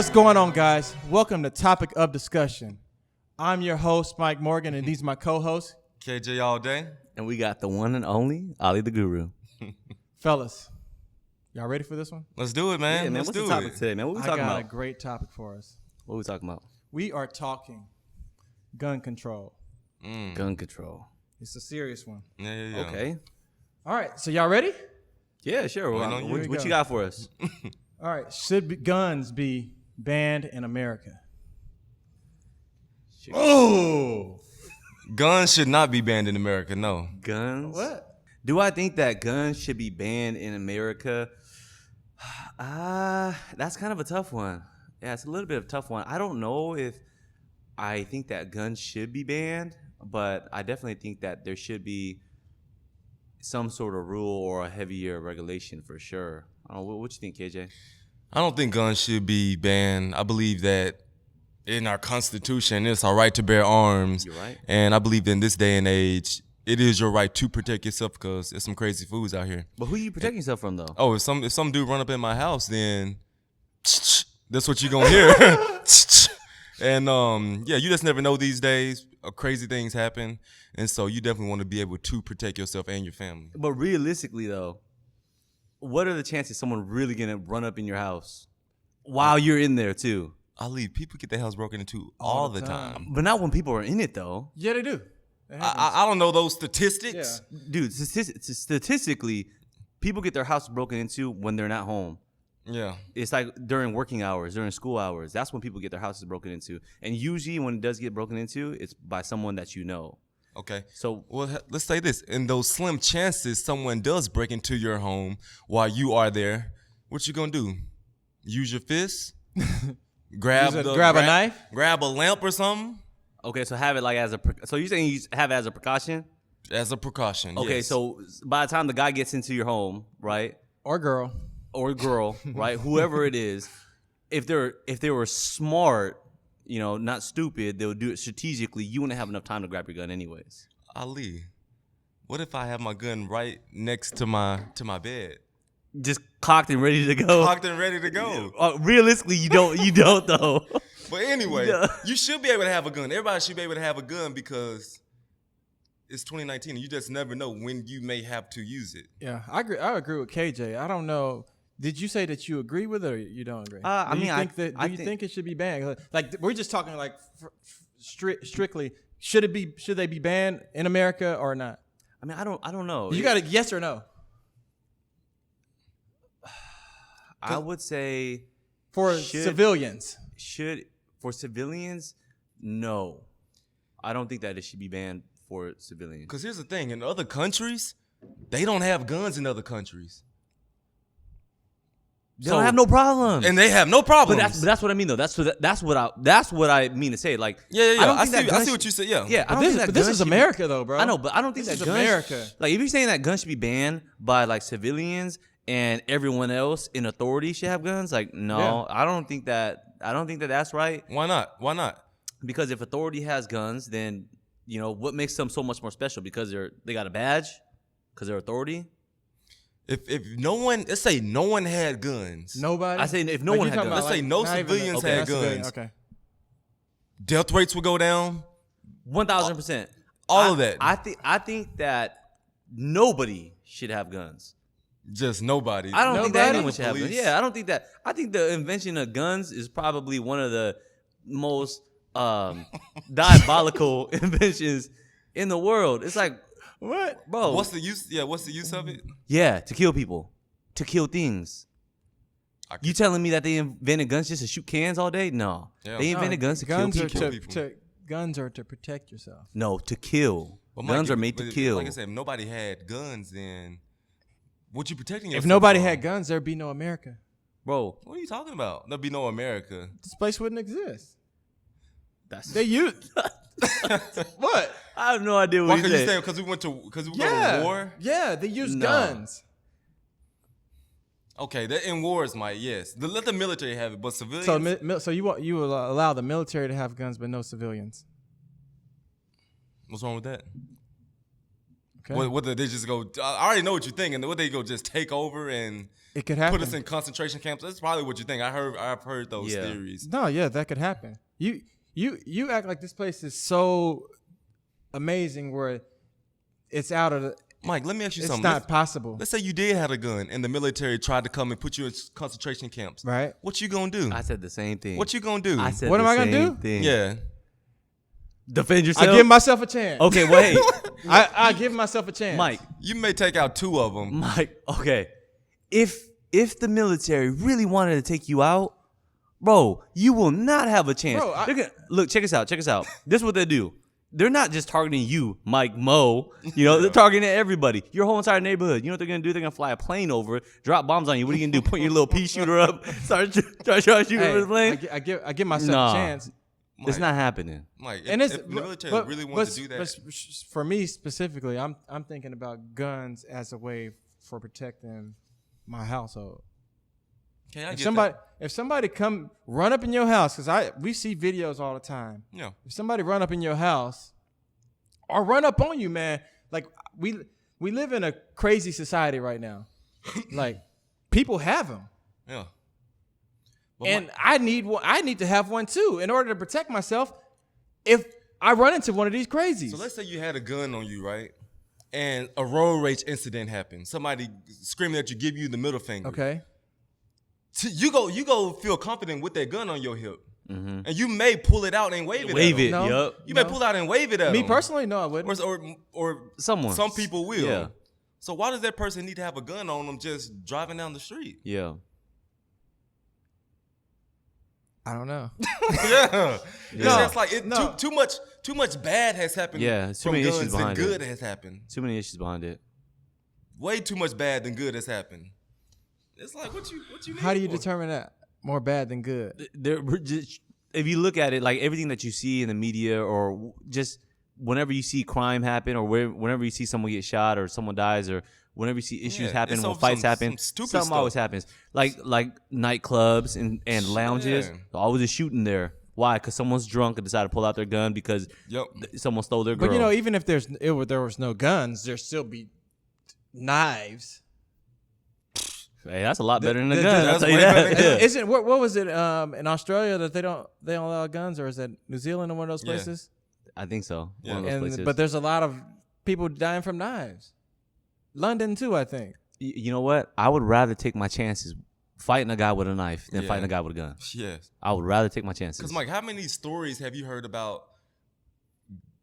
What's going on, guys? Welcome to Topic of Discussion. I'm your host, Mike Morgan, and these are my co-hosts, KJ all day. And we got the one and only Ali the Guru. fellas. Y'all ready for this one? Let's do it, man. Yeah, man. Let's What's do the topic it. today, man? What we I talking got about? a great topic for us. What we talking about? We are talking gun control. Gun control. It's a serious one. Yeah. Okay. All right, so y'all ready? Yeah, sure. Waiting on you. What Here we you go. got for us? All right, should guns be banned in America? Oh! Guns should not be banned in America, no. Guns? What? Do I think that guns should be banned in America? That's kind of a tough one. Yeah, it's a little bit of a tough one. I don't know if I think that guns should be banned, but I definitely think that there should be some sort of rule or a heavier regulation for sure. I don't know, what you think, KJ? I don't think guns should be banned. I believe that in our Constitution, it's our right to bear arms. You're right. And I believe in this day and age, it is your right to protect yourself because there's some crazy fools out here. But who you protecting yourself from, though? Oh, if some dude run up in my house, then that's what you're gonna hear. And yeah, you just never know these days. Crazy things happen, and so you definitely want to be able to protect yourself and your family. But realistically, though, what are the chances someone really gonna run up in your house while you're in there too? Ali, people get their house broken into all the time. But not when people are in it, though. Yeah, they do. It happens. I don't know those statistics. Yeah. Dude, statistically, people get their house broken into when they're not home. Yeah. It's like during working hours, during school hours. That's when people get their houses broken into. And usually when it does get broken into, it's by someone that you know. Okay. So, Well, let's say this. In those slim chances someone does break into your home while you are there, what you gonna do? Use your fist? grab a knife? Grab a lamp or something? okay, so have it like as a... So you're saying you have it as a precaution? As a precaution, Okay, yes. so by the time the guy gets into your home, right? Or girl. Or girl, right? Whoever it is, if they were smart, you know, not stupid, they would do it strategically. You wouldn't have enough time to grab your gun anyways. Ali, what if I have my gun right next to my bed? Just cocked and ready to go. Cocked and ready to go. Realistically, you don't though. But anyway, Yeah. you should be able to have a gun. Everybody should be able to have a gun because it's 2019 and you just never know when you may have to use it. Yeah, I agree with KJ. I don't know. Did you say that you agree with it or you don't agree? I mean, I you think it should be banned? Like we're just talking like strictly. Should they be banned in America or not? I mean, I don't know. You got a yes or no I would say for civilians. For civilians, no. I don't think that it should be banned for civilians. Because here's the thing. In other countries, they don't have guns in other countries. They don't have no problem. And they have no problems. But that's what I mean though. That's what I mean to say. Like Yeah. I see what you said. Yeah. Yeah, I don't This, think that but this gun is should be- America though, bro. I know, but I don't think This that is gun America. Like if you're saying that guns should be banned by like civilians and everyone else in authority should have guns, like no, Yeah. I don't think that's right. Why not? Because if authority has guns, then you know what makes them so much more special? Because they got a badge, because they're authority. If no one, let's say no one had guns. Nobody. I say if no Like, one you had talking guns. about, Let's say no not even- civilians okay, had not civilian, guns. Okay. Death rates would go down. 1,000%. All of that. I think that nobody should have guns. Just nobody. I don't think that Nobody? anyone should have guns. Police. Yeah, I don't think that. I think the invention of guns is probably one of the most diabolical inventions in the world. It's like, What? bro. What's the use? Yeah, what's the use of it? Yeah, to kill people, to kill things. I You telling me that they invented guns just to shoot cans all day? No, Yeah. they invented guns to guns kill are people. guns are to protect yourself. No, to kill. But Guns Mike, are made to but kill. Like I said, if nobody had guns, then what you protecting yourself If nobody from? had guns, there'd be no America. Bro, What are you talking about? There'd be no America. This place wouldn't exist. that's They use what? I have no idea what Why he could you said. say because we went to Yeah, war? yeah. They use No. guns. Okay, that in wars, Mike. Yes, let the military have it, but civilians. So you will allow the military to have guns, but no civilians. What's wrong with that? Okay. Whether they just go, I already know what you're thinking. Whether they go just take over and It could happen. put us in concentration camps. That's probably what you think. I've heard those Yeah. theories. No, yeah, that could happen. You act like this place is so amazing where it's out of the. Mike, let me ask you It's something. not possible, Let's say you did have a gun and the military tried to come and put you in concentration camps. right? What you gonna do? I said the same thing. What you gonna do? I said What the am I gonna same do? thing. Yeah. Defend I yourself. give myself a chance. Okay, wait, I give myself a chance. Mike. You may take out 2 of them. Mike. Okay, if the military really wanted to take you out, bro, you will not have a chance. Bro, They're gonna, look, check us out. Check us out. This is what they do. They're not just targeting you, Mike Mo. You know, they're targeting everybody. Your whole entire neighborhood. You know what they're gonna do? They're gonna fly a plane over it, drop bombs on you. What are you gonna do? Point your little pea shooter up, start shooting Hey, over the plane? I give myself Nah. a chance. Mike, It's not happening. Mike, And if it's the military but- really but- wants to do that, but for me specifically, I'm thinking about guns as a way for protecting my household. okay, I If get somebody come run up in your house, because we see videos all the time. that. Yeah. If somebody run up in your house or run up on you, man, like we live in a crazy society right now. Like people have them. Yeah. But And I need one. I need to have one too in order to protect myself if I run into one of these crazies. So let's say you had a gun on you, right? And a road rage incident happened. Somebody screaming at you, give you the middle finger. Okay. You go feel confident with that gun on your hip. And you may pull it out and wave it Wave at 'em. it. No. Yup. You may pull out and wave it at Me 'em. personally, no, I wouldn't. Or Someone. some people will. Yeah. So why does that person need to have a gun on them just driving down the street? Yeah. I don't know. Yeah. It's No. just like No. too much bad has happened Yeah, too from many issues guns than behind it. good has happened. Too many issues behind it. Way too much bad than good has happened. It's like what you need How do you for? determine that? More bad than good. We're just, if you look at it, like everything that you see in the media, or just whenever you see crime happen, or whenever you see someone get shot, or someone dies, or whenever you see issues Yeah, happen, it's when over fights some happen, stupid something stuff. always happens. Like nightclubs and lounges, Yeah. always a shooting there. Why? Because someone's drunk and decided to pull out their gun because Yep. someone stole their girl. But you know, even if there was no guns, there still be knives. hey, that's a lot better than a the- gun. that's I'll tell you way better that. than- Yeah. Isn't what was it in Australia that they don't allow guns, or is that New Zealand or one of those Yeah. places? I think so. Yeah. One of those places. But there's a lot of people dying from knives. London too, I think. You know what? I would rather take my chances fighting a guy with a knife than Yeah. fighting a guy with a gun. Yes. I would rather take my chances. Because Mike, how many stories have you heard about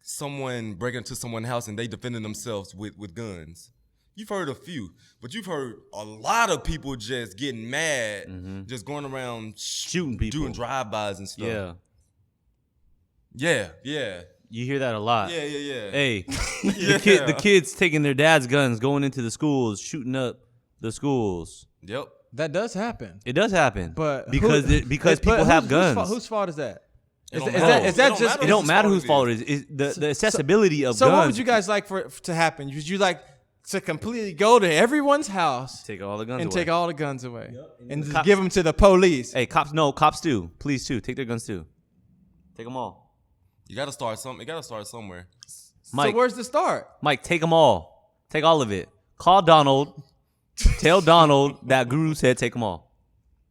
someone breaking into someone's house and they defending themselves with guns? You've heard a few, but you've heard a lot of people just getting mad, just going around Shooting people. doing drive-bys and stuff. Yeah. Yeah. You hear that a lot. Yeah. Hey, Yeah. the kids taking their dad's guns, going into the schools, shooting up the schools. Yep. That does happen. It does happen. But because who- because but people have whose guns. fault- Whose fault is that? It Is don't that- matter. is that It don't just- matter it don't whose matter fault whose it fault is. it is. The accessibility of So guns. what would you guys like for to happen? Would you like to completely go to everyone's house take all the guns and away? take all the guns away and just Cops- give them to the police? Hey, cops do. Please too. Take their guns too. Take them all. You got to start something. You got to start somewhere. Mike, So where's the start? Mike, take them all. Take all of it. Call Donald. Tell Donald that Guru said take them all.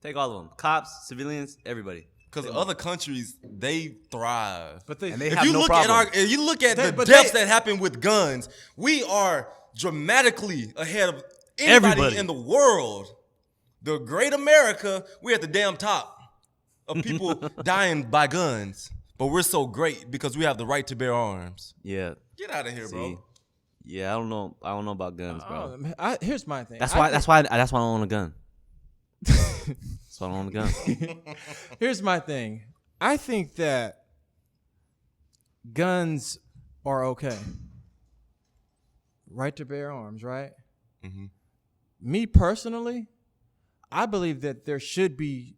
Take all of them. Cops, civilians, everybody. Because other countries, they thrive. But they, And they If have you no look problem. at if you look at They- the but deaths they- that happen with guns, we are dramatically ahead of anybody Everybody. in the world. The great America, we're at the damn top of people dying by guns. But we're so great because we have the right to bear arms. Yeah. Get out of here, See? bro. Yeah, I don't know. I don't know about guns, bro. Here's my thing. That's why I don't own a gun. That's why I don't own a gun. Here's my thing. I think that guns are okay. Right to bear arms, right? Mhm. Me personally, I believe that there should be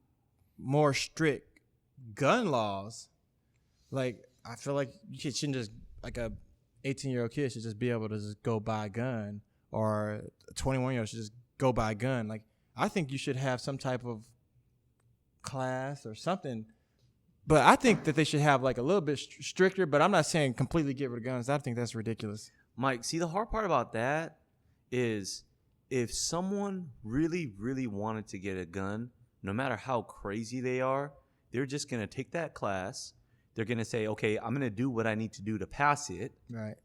more strict gun laws. Like, I feel like you shouldn't just, like a 18-year-old kid should just be able to just go buy a gun, or a 21-year-old should just go buy a gun. Like, I think you should have some type of class or something. But I think that they should have like a little bit stricter, but I'm not saying completely get rid of guns. I think that's ridiculous. Mike, see, the hard part about that is if someone really, really wanted to get a gun, no matter how crazy they are, they're just going to take that class. They're going to say, okay, I'm going to do what I need to do to pass it. Right.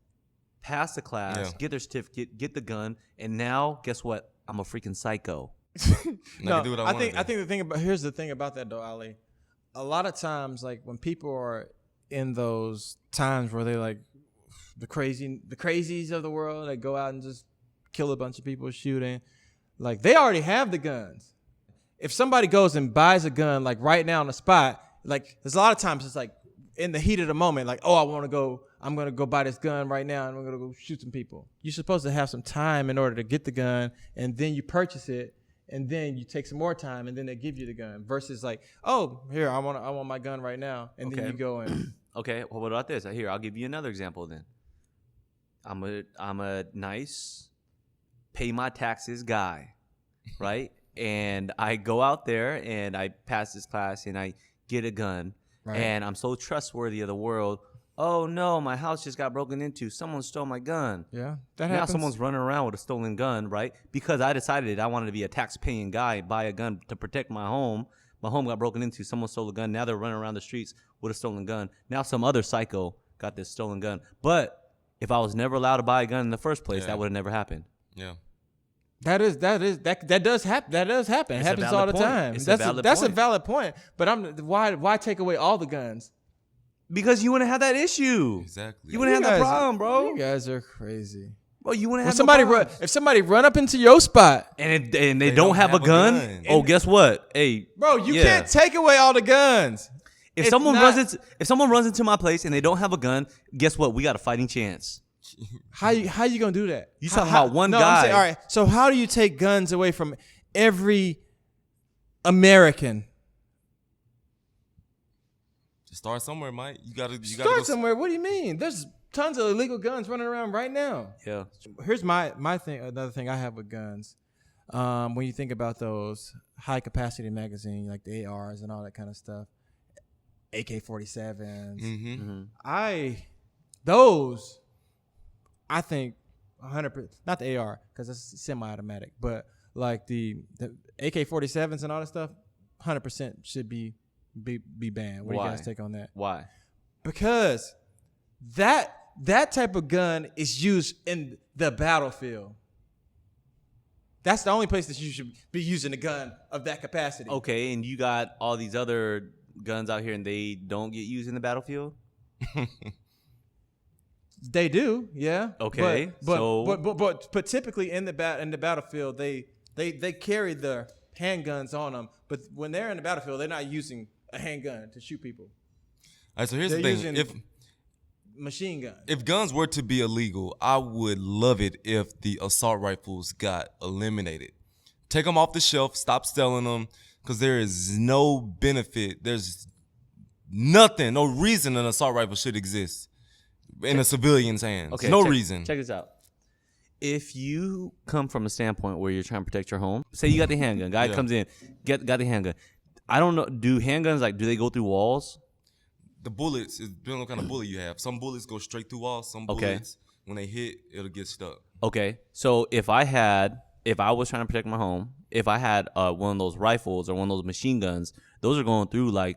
Pass the class, get their certificate, get the gun, and now, guess what? I'm a freaking psycho. No, I can do what I think the thing about here's the thing about that though, Ali. A lot of times, like when people are in those times where they like the crazies of the world, they go out and just kill a bunch of people shooting, like they already have the guns. If somebody goes and buys a gun like right now on the spot, like there's a lot of times it's like in the heat of the moment, like, oh, I'm gonna go buy this gun right now and I'm gonna go shoot some people. You're supposed to have some time in order to get the gun, and then you purchase it, and then you take some more time, and then they give you the gun. Versus like, oh, here, I want my gun right now, and then you go and. Okay, well, what about this? Here, I'll give you another example. Then, I'm a nice, pay my taxes guy, right? And I go out there and I pass this class and I get a gun, and I'm so trustworthy of the world. Oh no, my house just got broken into. Someone stole my gun. Yeah, that now happens. Someone's running around with a stolen gun, right? Because I decided I wanted to be a tax-paying guy, buy a gun to protect my home. My home got broken into. Someone stole a gun. Now they're running around the streets with a stolen gun. Now some other psycho got this stolen gun. But if I was never allowed to buy a gun in the first place, that would have never happened. Yeah. That does happen. That does happen. It happens all the time. That's a valid point. But why take away all the guns? Because you wouldn't have that issue. Exactly. You wouldn't have that problem, bro. You guys are crazy. Bro, you wouldn't have if somebody run up into your spot and they don't have a gun. Oh, guess what? Hey, bro, you can't take away all the guns. If someone runs into my place and they don't have a gun, guess what? We got a fighting chance. How you gonna do that? You talking about one guy? I'm saying, all right. So how do you take guns away from every American? Start somewhere, Mike. You gotta start somewhere. What do you mean? There's tons of illegal guns running around right now. Yeah. Here's my thing. Another thing I have with guns. When you think about those high capacity magazines, like the ARs and all that kind of stuff, AK-47s. Mm-hmm. I think 100%. Not the AR because it's semi-automatic, but like the AK-47s and all that stuff, 100% should be banned. What do you guys take on that? Why? Because that type of gun is used in the battlefield. That's the only place that you should be using a gun of that capacity. Okay, and you got all these other guns out here and they don't get used in the battlefield? They do, yeah. Okay. But typically in the battlefield they carry their handguns on them, but when they're in the battlefield they're not using a handgun to shoot people. All right, so here's they're the thing. If machine guns. If guns were to be illegal, I would love it if the assault rifles got eliminated. Take them off the shelf, stop selling them, because there is no benefit. There's nothing, no reason an assault rifle should exist in a civilian's hands. Okay, no reason. Check this out. If you come from a standpoint where you're trying to protect your home, say you got the handgun, guy comes in, got the handgun. I don't know, do handguns, do they go through walls? The bullets, it depends on what kind of bullet you have. Some bullets go straight through walls. Some bullets, when they hit, it'll get stuck. Okay, so if I was trying to protect my home, if I had one of those rifles or one of those machine guns, those are going through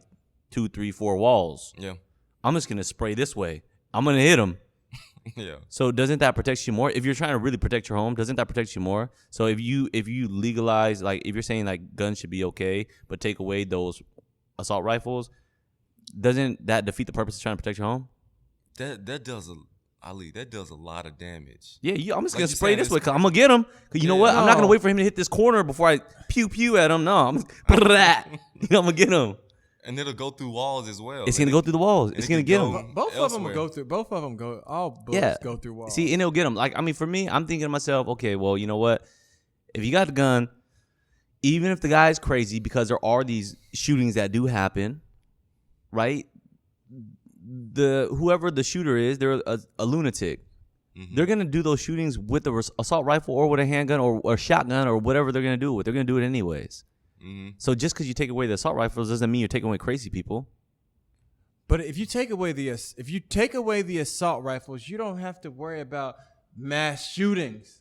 2, 3, 4 walls. Yeah. I'm just going to spray this way. I'm going to hit them. Yeah. So doesn't that protect you more? If you're trying to really protect your home, doesn't that protect you more? So if you legalize, if you're saying guns should be okay, but take away those assault rifles, doesn't that defeat the purpose of trying to protect your home? That does a lot of damage. Yeah, I'm just gonna spray this way because I'm gonna get him. Cause you know what? I'm not gonna wait for him to hit this corner before I pew at him. No, I'm gonna get him. And it'll go through walls as well. It's gonna go through the walls. It's gonna get him. Both of them will go through. Both of them go. All bullets go through walls. See, and it'll get him. For me, I'm thinking to myself, okay, well, you know what? If you got the gun, even if the guy's crazy, because there are these shootings that do happen, right? Whoever the shooter is, they're a lunatic. Mm-hmm. They're gonna do those shootings with the assault rifle or with a handgun or shotgun or whatever they're gonna do it with. They're gonna do it anyways. Mm-hmm. So just because you take away the assault rifles doesn't mean you're taking away crazy people. But if you take away the assault rifles, you don't have to worry about mass shootings.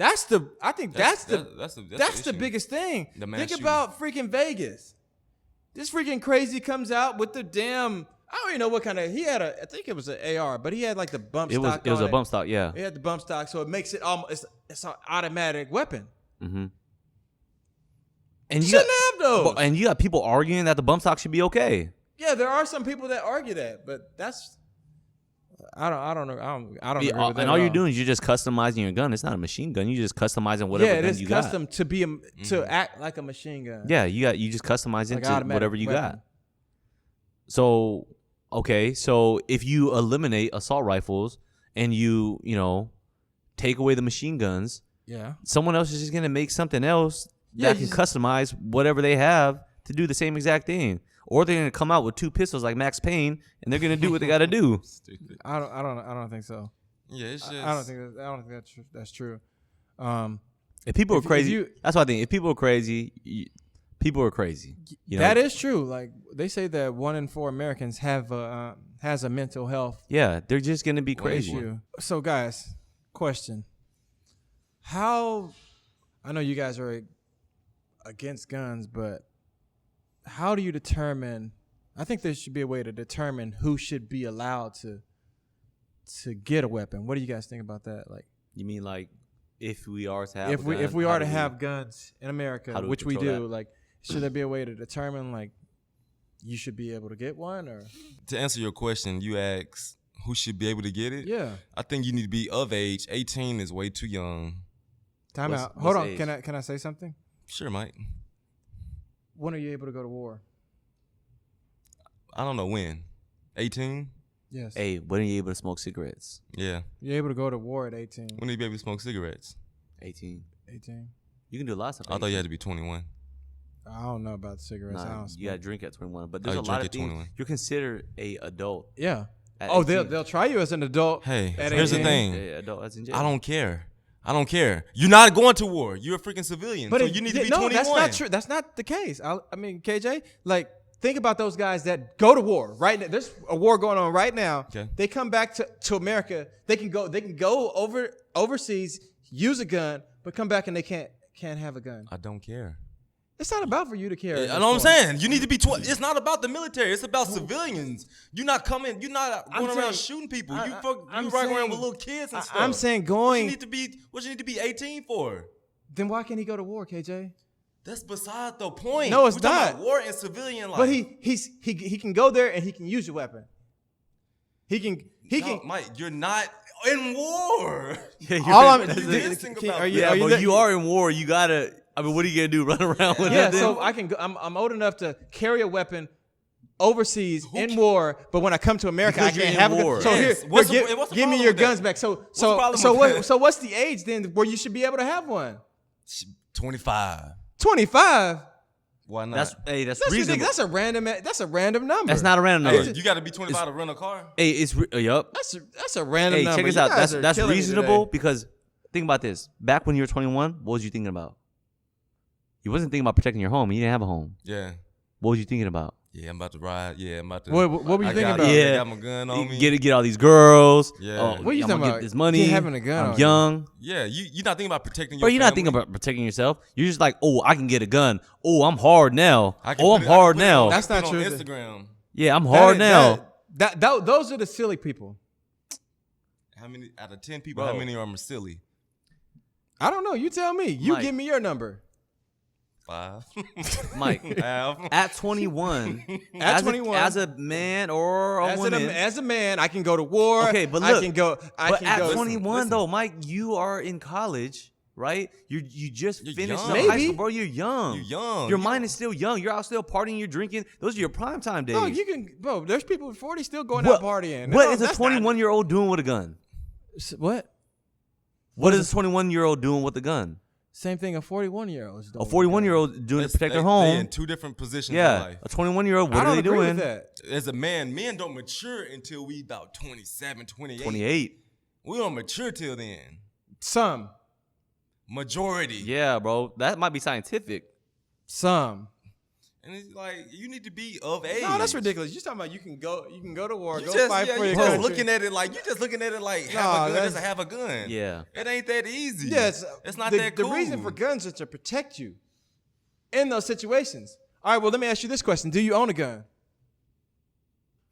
I think that's the biggest thing. Think about freaking Vegas. This freaking crazy comes out with the damn. I don't even know what kind of. He had I think it was an AR, but he had like the bump stock. It was a bump stock, yeah. He had the bump stock, so it makes it almost. It's an automatic weapon. Mm-hmm. And you shouldn't have those. And you got people arguing that the bump stock should be okay. Yeah, there are some people that argue that, but that's. I don't know. I don't agree with that. And all you're doing is you're just customizing your gun. It's not a machine gun. You're just customizing whatever gun you got. Yeah, it is custom to be to act like a machine gun. Yeah, you just customize it to whatever you got. So, okay, so if you eliminate assault rifles and you take away the machine guns, someone else is just gonna make something else that can customize whatever they have to do the same exact thing. Or they're gonna come out with 2 pistols like Max Payne, and they're gonna do what they gotta do. Stupid. I don't think so. Yeah, it's just. I don't think that's true. If people are crazy, that's what I think. If people are crazy, people are crazy. That is true. Like they say that 1 in 4 Americans has a mental health. Yeah, they're just gonna be crazy. Issue. So, guys, question: how? I know you guys are against guns, but how do you determine? I think there should be a way to determine who should be allowed to get a weapon. What do you guys think about that? Like, you mean like if we are to have if we are to have guns in America, which we do, like, should there be a way to determine like you should be able to get one? Or to answer your question, you asked who should be able to get it. Yeah, I think you need to be of age. 18 is way too young. Time out. Hold on. Age? Can I say something? Sure, Mike. When are you able to go to war? I don't know when. 18? Yes. Hey, when are you able to smoke cigarettes? Yeah. You're able to go to war at 18. When are you able to smoke cigarettes? 18. 18. You can do lots of things. I thought you had to be 21. I don't know about cigarettes. Nah, you got to drink at 21. But there's a lot of things. 21. You're considered a adult. Yeah. Oh, they'll try you as an adult. Hey, here's the thing. Adult, that's in jail. I don't care. You're not going to war. You're a freaking civilian. But so you need to be 21. No, that's not true. That's not the case. I mean, KJ, like, think about those guys that go to war right now. There's a war going on right now. Okay. They come back to America. They can go overseas, use a gun, but come back and they can't have a gun. I don't care. It's not about for you to care. I know what I'm saying. You need to be. It's not about the military. It's about civilians. You're not coming. You're not going around shooting people. You running around with little kids and stuff. I'm saying going. What you need to be 18 for? Then why can't he go to war, KJ? That's beside the point. No, it's We're talking not. about war and civilian life. But he can go there and he can use your weapon. He can. Mike, you're not in war. Yeah, but you are in war. You gotta. I mean, what are you gonna do? Run around with that? Yeah, so I can. I'm old enough to carry a weapon overseas in war, but when I come to America, I can't have a gun. So give me your guns back. So what's the age then where you should be able to have one? 25. 25. Why not? That's reasonable. That's a random number. That's not a random number. Hey, you got to be 25 to rent a car. Hey, it's yup. That's a random number. Check this out. That's reasonable because think about this. Back when you were 21, what was you thinking about? You wasn't thinking about protecting your home. You didn't have a home. Yeah. What was you thinking about? Yeah, I'm about to ride. Yeah, I'm about to. What were you thinking about? I got my gun on me. Get all these girls. Yeah. What are you talking about? Get this money. Having a gun. I'm young. Yeah, you're not thinking about protecting your Bro, you're not thinking about protecting yourself. You're just like, oh, I can get a gun. Oh, I'm hard now. I'm hard now. That's not true. Instagram. Yeah, I'm hard now. Those are the silly people. How many out of 10 people? How many are silly? I don't know. You tell me. You give me your number. 5. Mike, at 21, as a man or a woman, as a man, I can go to war. Okay, but look, at 21 though, Mike, you are in college, right? You just finished high school, bro. You're young. You're young. Your mind is still young. You're out still partying. You're drinking. Those are your prime time days. No, you can, bro. There's people at 40 still going out partying. What is a 21-year-old doing with a gun? What? What is a 21-year-old doing with a gun? Same thing a 41-year-old is doing. A 41-year-old doing to protect their home. They're in two different positions in life. A 21-year-old, what are they doing? With that. As a man, men don't mature until we about 27, 28. 28. We don't mature till then. Some. Majority. Yeah, bro. That might be scientific. Some. And it's like you need to be of age. No, that's ridiculous. You're talking about you can go to war, You go just, fight for your you country. just looking at it like have a gun just to have a gun. Yeah. It ain't that easy. Yes, it's not the, that cool. The reason for guns is to protect you in those situations. All right, well, let me ask you this question: do you own a gun?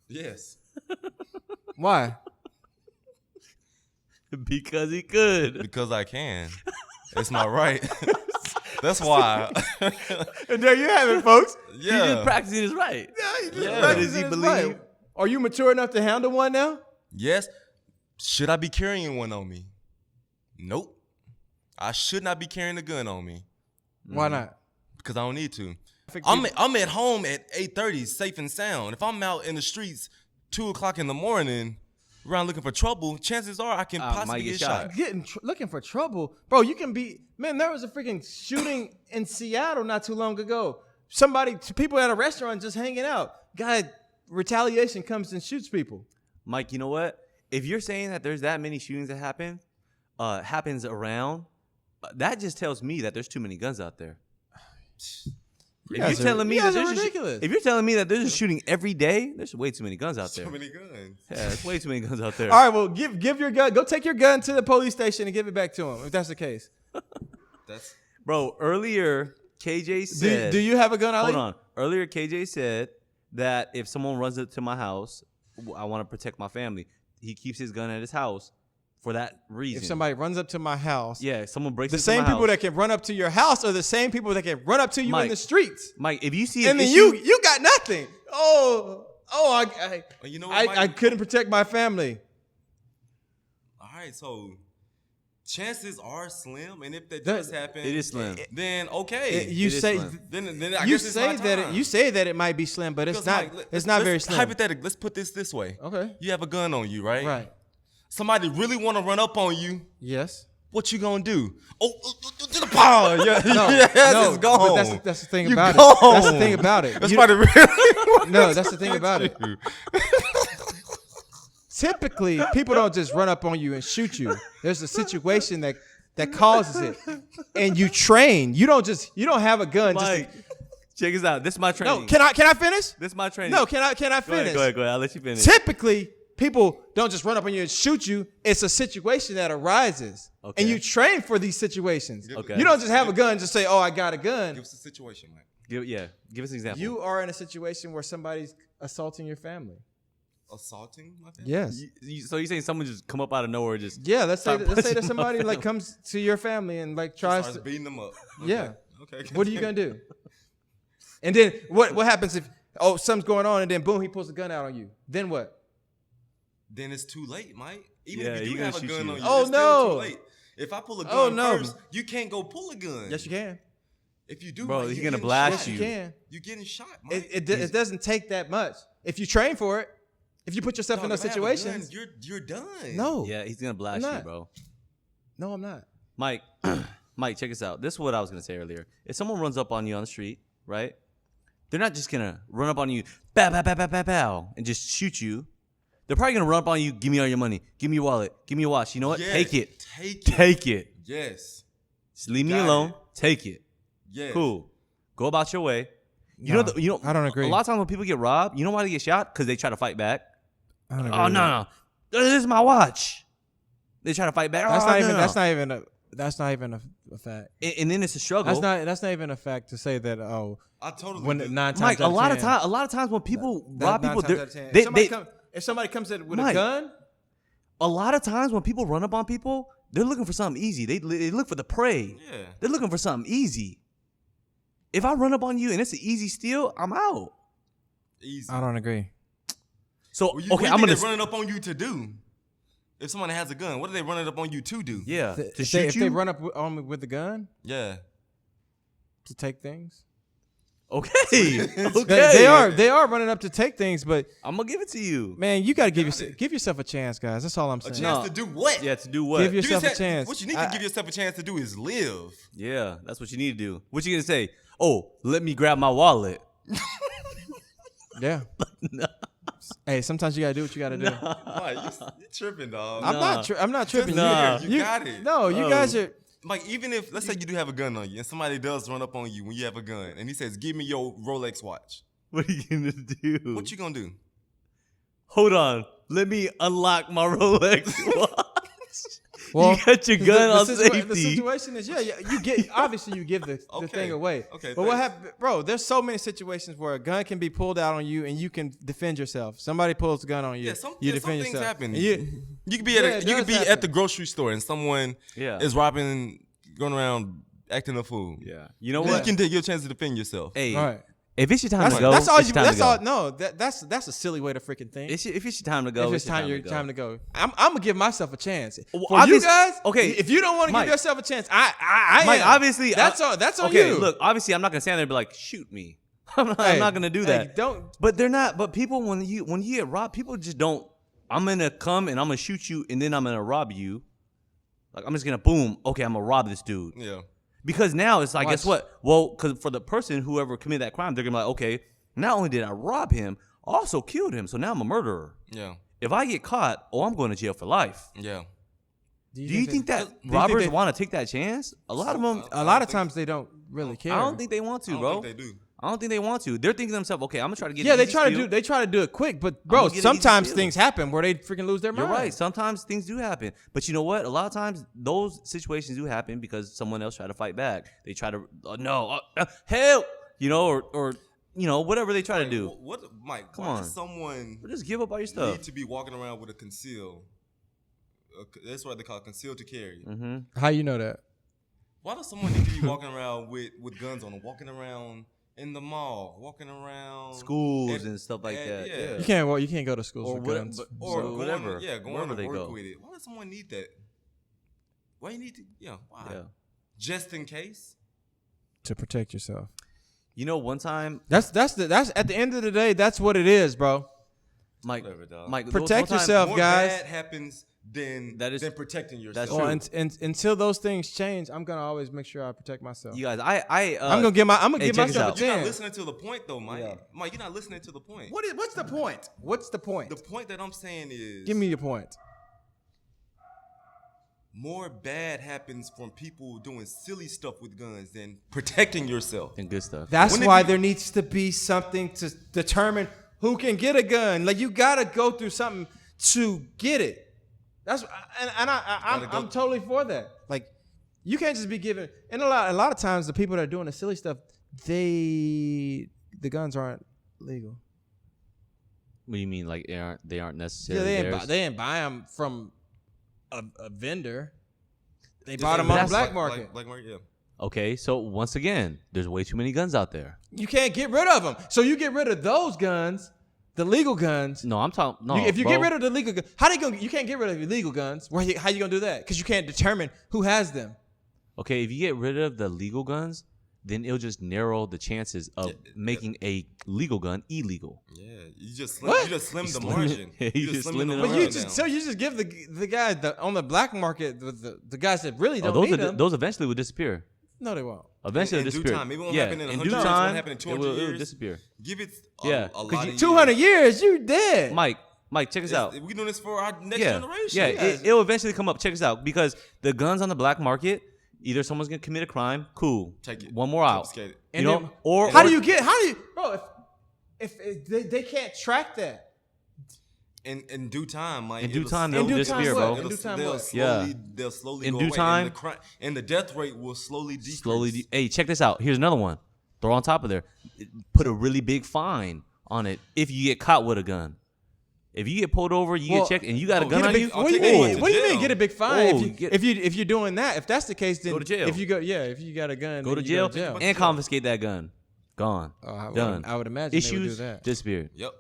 Yes. Why? Because he could. Because I can. It's my right. That's why. And there you have it, folks. He just Yeah. practicing his right. Yeah. Does he believe? Are you mature enough to handle one now? Yes. Should I be carrying one on me? Nope. I should not be carrying a gun on me Why not? because I don't need to. I'm at home at 8:30, safe and sound. If I'm out in the streets 2:00 in the morning, around looking for trouble, chances are I can possibly get shot. Looking for trouble, bro. You can be, man. There was a freaking shooting in Seattle not too long ago. People at a restaurant just hanging out. Guy, retaliation comes and shoots people. Mike, you know what? If you're saying that there's that many shootings that happens around, that just tells me that there's too many guns out there. If you're telling me that there's a shooting every day, there's way too many guns out there. So many guns. Yeah, there's way too many guns out there. All right, well, give your gun. Go take your gun to the police station and give it back to him if that's the case. Bro, earlier KJ said. Do you have a gun, Ali? Hold on. Earlier KJ said that if someone runs up to my house, I want to protect my family. He keeps his gun at his house for that reason. If somebody runs up to my house, yeah, someone breaks the into same my people house. that can run up to your house are the same people that can run up to you in the streets. Mike, if you see And an then issue, you got nothing. You know what, I couldn't protect my family. All right, so chances are slim, and if that does happen, it is slim. Then okay. You say then I you guess it's my say that time. you say that it might be slim, but it's not. It's not very slim. Hypothetically, let's put this way. Okay. You have a gun on you, right? Right. Somebody really want to run up on you. Yes. What you gonna do? To the power. Yeah, No, it's gone. But that's the thing You about gone. it. That's the thing about it. That's probably really. No, that's the thing about it. Typically, people don't just run up on you and shoot you. There's a situation that causes it, and you train. You don't have a gun. Mike, check this out. This is my training. No, can I finish? This is my training. No, can I finish? Go ahead. I'll let you finish. Typically, people don't just run up on you and shoot you. It's a situation that arises, Okay. and you train for these situations. Okay. You don't just have a gun and just say, "Oh, I got a gun." Give us a situation, Mike. Give us an example. You are in a situation where somebody's assaulting your family. Assaulting my family? Yes. So you're saying someone just come up out of nowhere, just Yeah. Let's say punching that somebody my like comes to your family and like tries Starts to. beating them up. Yeah. Okay. What are you gonna do? And then what happens if something's going on and then boom he pulls a gun out on you? Then what? Then it's too late, Mike. Even Yeah, if you he do gonna have a shoot gun you. on you, Oh, it's still no. too late. If I pull a gun Oh, no. first, you can't go pull a gun. Yes, you can. If you do, Bro, Mike, he's you're gonna getting blast shot. You can. You're getting shot, Mike. It doesn't take that much if you train for it. If you put yourself in Dog, those if I have a situations. gun, you're done. No. Yeah, he's gonna blast I'm you, not. bro. No, I'm not. Mike, check this out. This is what I was gonna say earlier. If someone runs up on you on the street, right? They're not just gonna run up on you, bow, bow, bow, bow, bow, bow, and just shoot you. They're probably gonna run up on you. Give me all your money. Give me your wallet. Give me your watch. You know what? Yes, Take it. Take it. Take it. Yes. Just leave me Got alone. it. Take it. Yes. Cool. Go about your way. No, You know. I don't agree. A lot of times when people get robbed, you know why they get shot? Because they try to fight back. I don't agree Oh with that. no. This is my watch. They try to fight back. That's Oh, not no, even. no. That's not even a fact. And then it's a struggle. That's not even a fact to say that. I totally When do. 9 times Mike, out a lot of 10, times when people that rob 9 people, times out of 10. they If somebody comes in with Mike. a gun, a lot of times when people run up on people, they're looking for something easy. They look for the prey. Yeah. They're looking for something easy. If I run up on you and it's an easy steal, I'm out. Easy. I don't agree. So What okay, do you I'm think gonna they're running up on you to do? If someone has a gun, what are they running up on you to do? yeah to If shoot you. they run up on me with the gun Yeah. to take things, Okay, they okay. they are running up to take things. But I'm gonna give it to you. man, you gotta give yourself a chance, guys. That's all I'm A saying. chance No. to do what? Yeah, to do what? Give yourself a What chance. you need to give yourself a chance to do is live. Yeah, that's what you need to do. What you gonna say? Oh, let me grab my wallet. Yeah. Hey, sometimes you gotta do what you gotta do. Why? You tripping, dog. I'm not tripping. Nah. You got it. No, you guys are. Like, even if, let's say you do have a gun on you and somebody does run up on you when you have a gun and he says, give me your Rolex watch. What are you gonna do? What you gonna do? Hold on. Let me unlock my Rolex watch. Well, you got your gun on safety. The situation is, you give the thing away. Okay, but what happened, bro? There's so many situations where a gun can be pulled out on you and you can defend yourself. Somebody pulls the gun on you, you defend some yourself. Happen. You could be at the grocery store and someone is robbing, going around acting a fool. Yeah, you know what? You can take your chance to defend yourself. Hey, right. If it's your time to go, that's all. it's your time to go. No, that's a silly way to freaking think. If it's your time to go, If it's time to go. I'm gonna give myself a chance. Well, For you guys, okay. If you don't want to give yourself a chance, I Mike, am. obviously, that's on okay, you. Look, obviously, I'm not gonna stand there and be like, shoot me. I'm not gonna do that. Don't. But they're not. But people, when you get robbed, people just don't. I'm gonna come and I'm gonna shoot you, and then I'm gonna rob you. Like, I'm just gonna boom. Okay, I'm gonna rob this dude. Yeah. Because now it's like, Watch. guess what? Well, because for the person whoever committed that crime, they're gonna be like, okay, not only did I rob him, I also killed him. So now I'm a murderer. Yeah. If I get caught, I'm going to jail for life. Yeah. Do you think that robbers want to take that chance? A lot of them. A lot of times they don't really care. I don't think they want to, bro. I don't think they do. I don't think they want to. They're thinking to themselves, okay, I'm gonna try to get. Yeah, an they easy try steal. to do it quick, but bro, gonna get an easy sometimes steal. things happen where they freaking lose their You're mind. right. Sometimes things do happen, but you know what? A lot of times those situations do happen because someone else tried to fight back. They try to help, or whatever they try to do. What, Mike? Come why on. does someone Or just give up all your stuff. need to be walking around with a conceal? That's what they call it, conceal to carry. Mm-hmm. How you know that? Why does someone need to be walking around with guns on them, walking around in the mall, walking around Schools and stuff like that. yeah. You can't go to schools Or with what- guns. but- or So whatever, going wherever to they work go. with it. Why does someone need that? Why you need to? Why? Yeah. Just in case. To protect yourself. You know, one time, That's at the end of the day, that's what it is, bro. Mike, Whatever, dog. Mike, Protect one time- yourself. More guys. bad happens than protecting yourself. That's Well, true. and until those things change, I'm gonna always make sure I protect myself. You guys, I'm gonna give check this myself a out. You're not chance. listening to the point, though, Mike. Yeah. Mike, you're not listening to the point. What's the point? What's the point? The point that I'm saying is, Give me your point. more bad happens from people doing silly stuff with guns than protecting yourself. and good stuff. That's Wouldn't it why be- there needs to be something to determine who can get a gun. Like, you gotta go through something to get it. That's I'm totally for that. Like, you can't just be given. And a lot of times the people that are doing the silly stuff, the guns aren't legal. What do you mean? Like they aren't Yeah, necessarily theirs? they didn't buy them from a vendor. They Just bought them like- on the that's black market. Black market, yeah. Okay, so once again, there's way too many guns out there. You can't get rid of them. So you get rid of those guns, the legal guns. No, I'm talking. No, If you bro. get rid of the legal guns, you can't get rid of illegal guns. How you gonna do that? Because you can't determine who has them. Okay, if you get rid of the legal guns, then it'll just narrow the chances of making a legal gun illegal. Yeah, you just What? slim the slim it. margin. Yeah, you just slim it But around you just give the guys on the black market the guys that really don't need them. Those eventually will disappear. No, they won't. Eventually, In it'll due disappear. time. It won't yeah, happen in in 100 due years, it won't time, happen in it 200 will years. disappear. Give it Yeah, a 'cause lot you- of 200 years, you dead. Mike, check us out. We're doing this for our next Yeah, generation. yeah, Yes. it'll eventually come up. Check us out, because the guns on the black market, either someone's gonna commit a crime, cool, Take it. one more out, Confiscate it. And you know, then- or How do you, bro? If they can't track that. In due time, like In due it'll time, slowly- they'll disappear, what? bro. In due time, they'll what? slowly, Yeah. they'll slowly In go due away, time- and the death rate will slowly decrease. Hey, check this out. Here's another one. Throw on top of there. Put a really big fine on it if you get caught with a gun. If you get pulled over, you Well, get checked, and you got a gun Get a on big- you. what do you I'll take mean? you What do you to mean? jail. Get a big fine Oh, if you're doing that. If that's the case, then Go to jail. If you got a gun, Go to then you jail, go to jail. and confiscate that gun. Gone. I would imagine they would do Issues that. disappeared. Yep,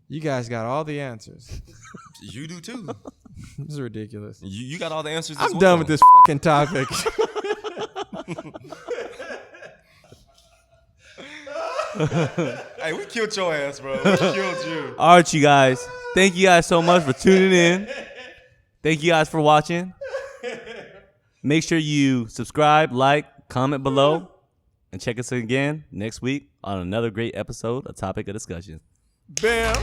You guys got all the answers. you do too. This is ridiculous. You got all the answers. as I'm well. done with this fucking topic. Hey, we killed your ass, bro. We killed you. All right, you guys. Thank you guys so much for tuning in. Thank you guys for watching. Make sure you subscribe, like, comment below, and check us again next week on another great episode of Topic of Discussion. Bam.